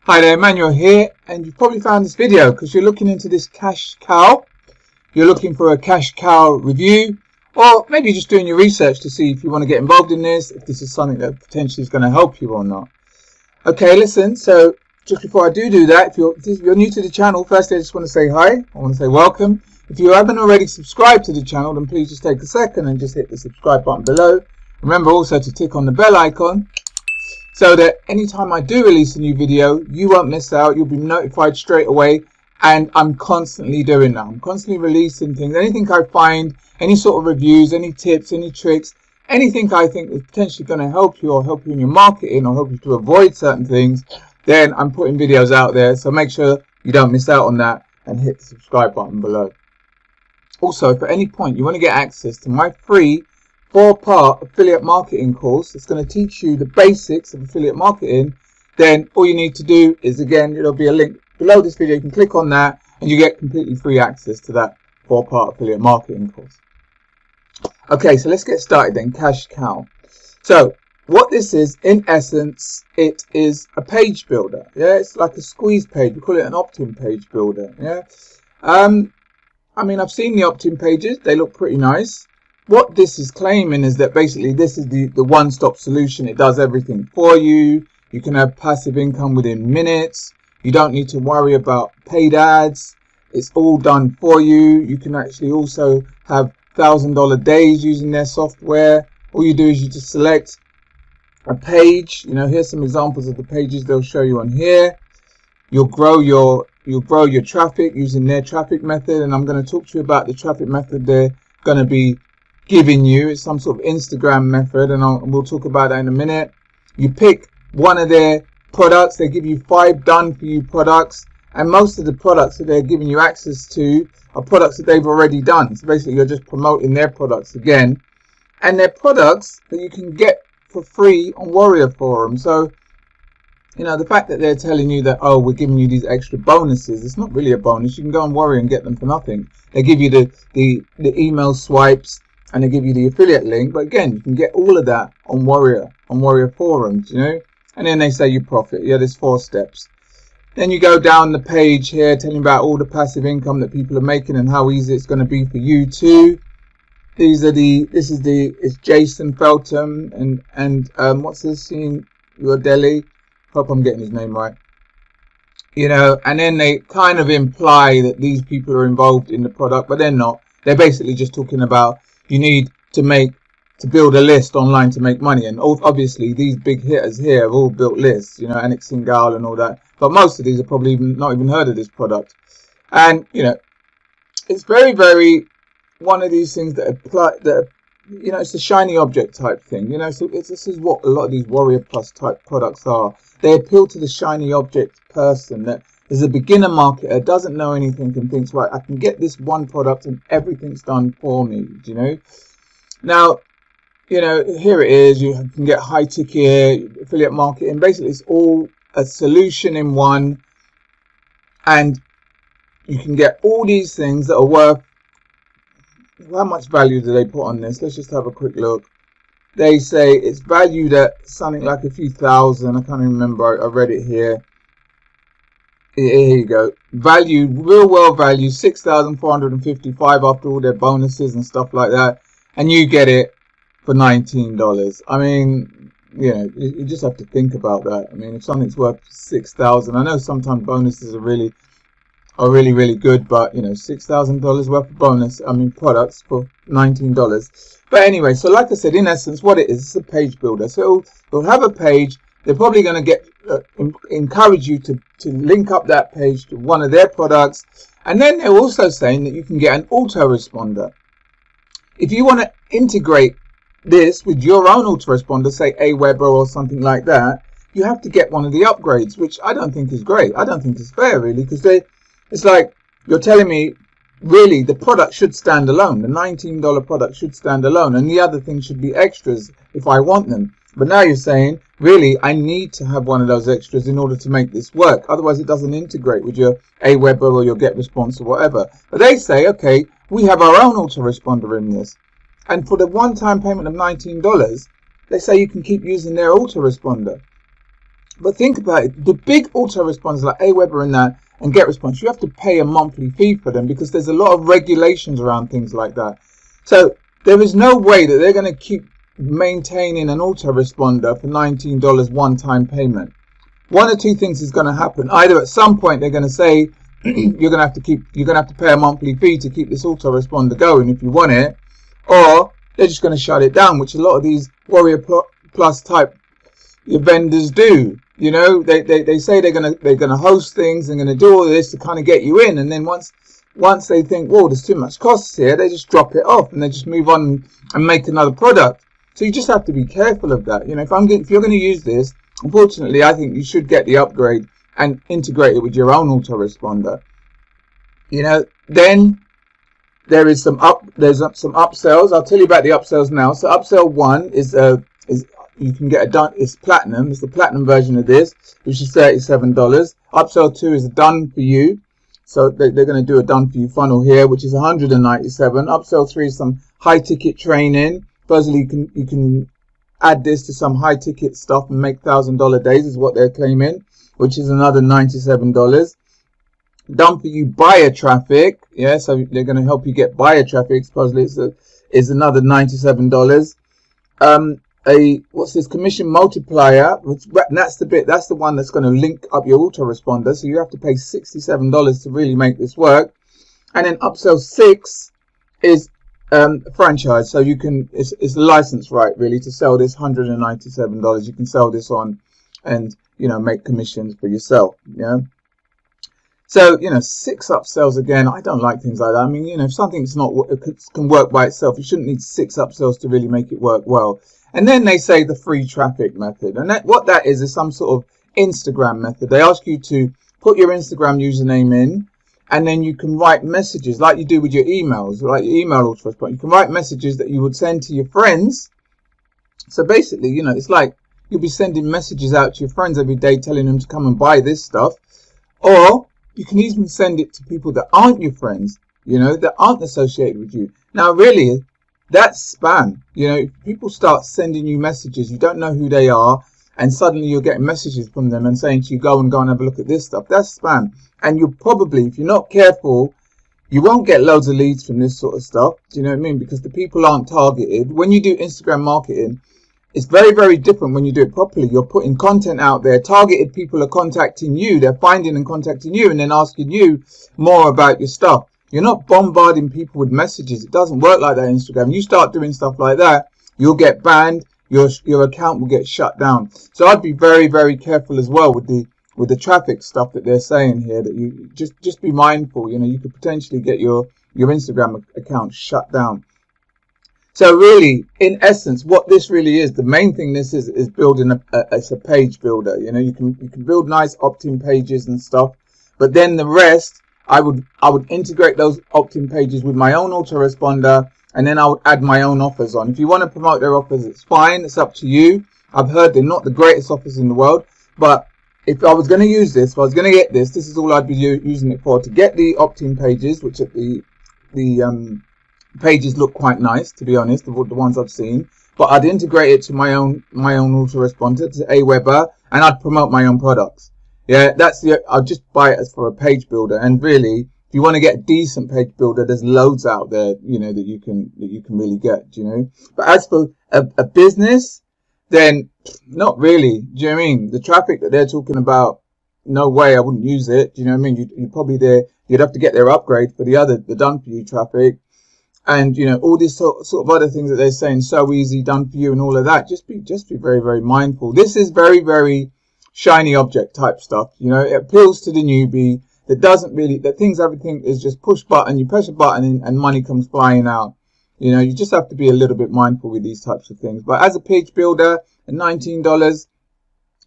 Hi there, Emmanuel here, and you've probably found this video because you're looking into this Kash Kow. You're looking for a Kash Kow review, or maybe you're just doing your research to see if you want to get involved in this, if this is something that potentially is going to help you or not. Okay, listen, so just before I do that, if you're new to the channel, firstly I just want to say hi, I want to say welcome. If you haven't already subscribed to the channel, then please just take a second and just hit the subscribe button below. Remember also to tick on the bell icon, so that anytime I do release a new video, you won't miss out. You'll be notified straight away. And I'm constantly doing that. I'm constantly releasing things. Anything I find, any sort of reviews, any tips, any tricks, anything I think is potentially going to help you or help you in your marketing or help you to avoid certain things, then I'm putting videos out there. So make sure you don't miss out on that and hit the subscribe button below. Also, if at any point you want to get access to my free 4-part affiliate marketing course, it's going to teach you the basics of affiliate marketing, then all you need to do is, again, there'll be a link below this video. You can click on that and you get completely free access to that 4-part affiliate marketing course. Okay, so let's get started then. Kash Kow. So what this is, in essence, it is a page builder. Yeah, it's like a squeeze page. We call it an opt-in page builder. Yeah. I mean, I've seen the opt-in pages. They look pretty nice. What this is claiming is that basically this is the one-stop solution. It does everything for you. You can have passive income within minutes. You don't need to worry about paid ads. It's all done for you. You can actually also have $1,000 days using their software. All you do is you just select a page. You know, here's some examples of the pages they'll show you on here. You'll grow your traffic using their traffic method, and I'm going to talk to you about the traffic method they're going to be giving you. It's some sort of Instagram method, and we'll talk about that in a minute. You pick one of their products. They give you 5 done for you products, and most of the products that they're giving you access to are products that they've already done. So basically you're just promoting their products again, and they're products that you can get for free on Warrior Forum. So you know, the fact that they're telling you that, oh, we're giving you these extra bonuses, it's not really a bonus. You can go on Warrior and get them for nothing. They give you the email swipes, and they give you the affiliate link, but again, you can get all of that on Warrior forums, you know. And then they say you profit. Yeah, there's 4 steps. Then you go down the page here telling about all the passive income that people are making and how easy it's going to be for you too. It's Jason Feltham and what's this in your Delhi? Hope I'm getting his name right. You know, and then they kind of imply that these people are involved in the product, but they're not. They're basically just talking about you need to build a list online to make money, and obviously these big hitters here have all built lists, you know, Anik Singhal and all that, but most of these are probably not even heard of this product. And you know, it's very, very one of these things that apply, that, you know, it's a shiny object type thing, you know. So this is what a lot of these Warrior Plus type products are. They appeal to the shiny object person that is a beginner marketer, doesn't know anything, and thinks, right, I can get this one product and everything's done for me, you know. Now, you know, here it is. You can get high ticket affiliate marketing. Basically, it's all a solution in one, and you can get all these things that are worth. How much value do they put on this? Let's just have a quick look. They say it's valued at something like a few thousand. I can't even remember. I read it here. Here you go. Valued, real world value, 6,455 after all their bonuses and stuff like that, and you get it for $19. I mean, you know, you just have to think about that. I mean, if something's worth 6,000, I know sometimes bonuses are really good, but you know, $6,000 worth of bonus, I mean, products for $19. But anyway, so like I said, in essence, what it is, it's a page builder. So it'll have a page. They're probably going to get encourage you to link up that page to one of their products, and then they're also saying that you can get an autoresponder. If you want to integrate this with your own autoresponder, say Aweber or something like that, you have to get one of the upgrades, which I don't think is great. I don't think it's fair, really, because it's like you're telling me, really, the product should stand alone. The $19 product should stand alone, and the other things should be extras if I want them. But now you're saying, really, I need to have one of those extras in order to make this work. Otherwise, it doesn't integrate with your Aweber or your GetResponse or whatever. But they say, okay, we have our own autoresponder in this. And for the one-time payment of $19, they say you can keep using their autoresponder. But think about it. The big autoresponders like Aweber and that and GetResponse, you have to pay a monthly fee for them because there's a lot of regulations around things like that. So there is no way that they're going to keep maintaining an autoresponder for $19 one-time payment. One or two things is going to happen. Either at some point they're going to say you're going to have to pay a monthly fee to keep this autoresponder going if you want it, or they're just going to shut it down, which a lot of these Warrior Plus type vendors do. You know, they say they're gonna host things and gonna do all this to kind of get you in, and then once they think, whoa, there's too much costs here, they just drop it off and they just move on and make another product. So you just have to be careful of that. You know, if you're going to use this, unfortunately, I think you should get the upgrade and integrate it with your own autoresponder. You know, then there's some upsells. I'll tell you about the upsells now. So upsell 1 is you can get it's platinum. It's the platinum version of this, which is $37. Upsell 2 is a done for you. So they're going to do a done for you funnel here, which is $197. Upsell 3 is some high ticket training. Supposedly you can add this to some high ticket stuff and make $1,000 days is what they're claiming, which is another $97. Done for you buyer traffic. Yeah, so they're going to help you get buyer traffic. Supposedly is another $97. What's this, commission multiplier, and that's the one that's going to link up your autoresponder, so you have to pay $67 to really make this work. And then upsell 6 is franchise, so you can it's the license right really to sell this $197. You can sell this on and, you know, make commissions for yourself. Yeah, so, you know, 6 upsells again. I don't like things like that. I mean, you know, if something's not can work by itself, you shouldn't need 6 upsells to really make it work well. And then they say the free traffic method. And what that is some sort of Instagram method. They ask you to put your Instagram username in, and then you can write messages like you do with your emails, like your email autoresponder. You can write messages that you would send to your friends. So basically, you know, it's like you'll be sending messages out to your friends every day telling them to come and buy this stuff. Or you can even send it to people that aren't your friends, you know, that aren't associated with you. Now, really, that's spam. You know, if people start sending you messages, you don't know who they are, and suddenly you're getting messages from them and saying to you, go and have a look at this stuff. That's spam. And you'll probably, if you're not careful, you won't get loads of leads from this sort of stuff. Do you know what I mean? Because the people aren't targeted. When you do Instagram marketing, it's very, very different when you do it properly. You're putting content out there. Targeted people are contacting you. They're finding and contacting you and then asking you more about your stuff. You're not bombarding people with messages. It doesn't work like that on Instagram. You start doing stuff like that, you'll get banned. Your account will get shut down. So I'd be very, very careful as well with the traffic stuff that they're saying here. That you just be mindful. You know, you could potentially get your Instagram account shut down. So really, in essence, what this really is, the main thing this is building it's a page builder. You know, you can build nice opt-in pages and stuff, but then the rest, I would integrate those opt-in pages with my own autoresponder, and then I would add my own offers on. If you want to promote their offers, it's fine. It's up to you. I've heard they're not the greatest offers in the world, but if I was going to use this, if I was going to get this is all I'd be using it for, to get the opt-in pages, which at the pages look quite nice, to be honest, the ones I've seen. But I'd integrate it to my own autoresponder, to Aweber, and I'd promote my own products. Yeah, I'll just buy it as for a page builder. And really, if you want to get a decent page builder, there's loads out there, you know, that you can really get, you know. But as for a business, then not really. Do you know what I mean? The traffic that they're talking about, no way, I wouldn't use it. Do you know what I mean? You'd probably you'd have to get their upgrade for the done for you traffic. And, you know, all this sort of other things that they're saying, so easy, done for you and all of that. Just be very, very mindful. This is very, very shiny object type stuff. You know, it appeals to the newbie that doesn't really, that thinks everything is just push button. You press a button and money comes flying out. You know, you just have to be a little bit mindful with these types of things. But as a page builder at $19,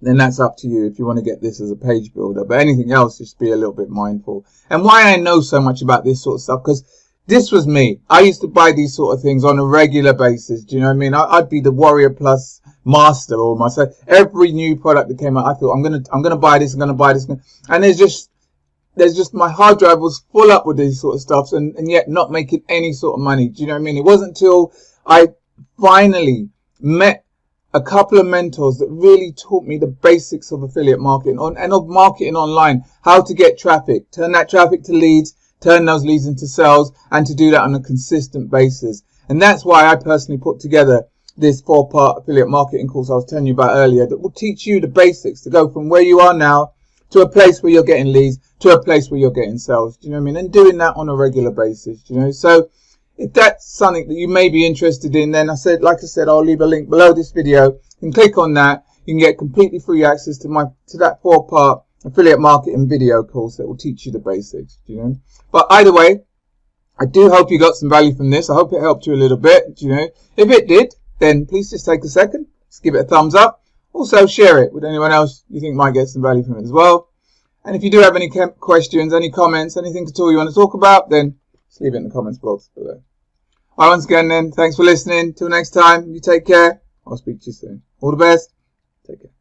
then that's up to you if you want to get this as a page builder. But anything else, just be a little bit mindful. And why I know so much about this sort of stuff, because this was me. I used to buy these sort of things on a regular basis. Do you know what I mean? I'd be the Warrior Plus master almost. So every new product that came out, I thought, I'm gonna buy this. I'm gonna buy this. And there's just my hard drive was full up with these sort of stuffs, and yet not making any sort of money. Do you know what I mean? It wasn't until I finally met a couple of mentors that really taught me the basics of affiliate marketing and of marketing online, how to get traffic, turn that traffic to leads, turn those leads into sales, and to do that on a consistent basis. And that's why I personally put together this 4-part affiliate marketing course I was telling you about earlier, that will teach you the basics to go from where you are now to a place where you're getting leads, to a place where you're getting sales. Do you know what I mean? And doing that on a regular basis, you know. So if that's something that you may be interested in, then like I said, I'll leave a link below this video. You can click on that. You can get completely free access to that 4-part affiliate marketing video course that will teach you the basics, you know. But either way, I do hope you got some value from this. I hope it helped you a little bit, you know. If it did, then please just take a second, just give it a thumbs up. Also share it with anyone else you think might get some value from it as well. And if you do have any questions, any comments, anything at all you want to talk about, then just leave it in the comments box below. Alright, once again then, thanks for listening. Till next time, you take care. I'll speak to you soon. All the best. Take care.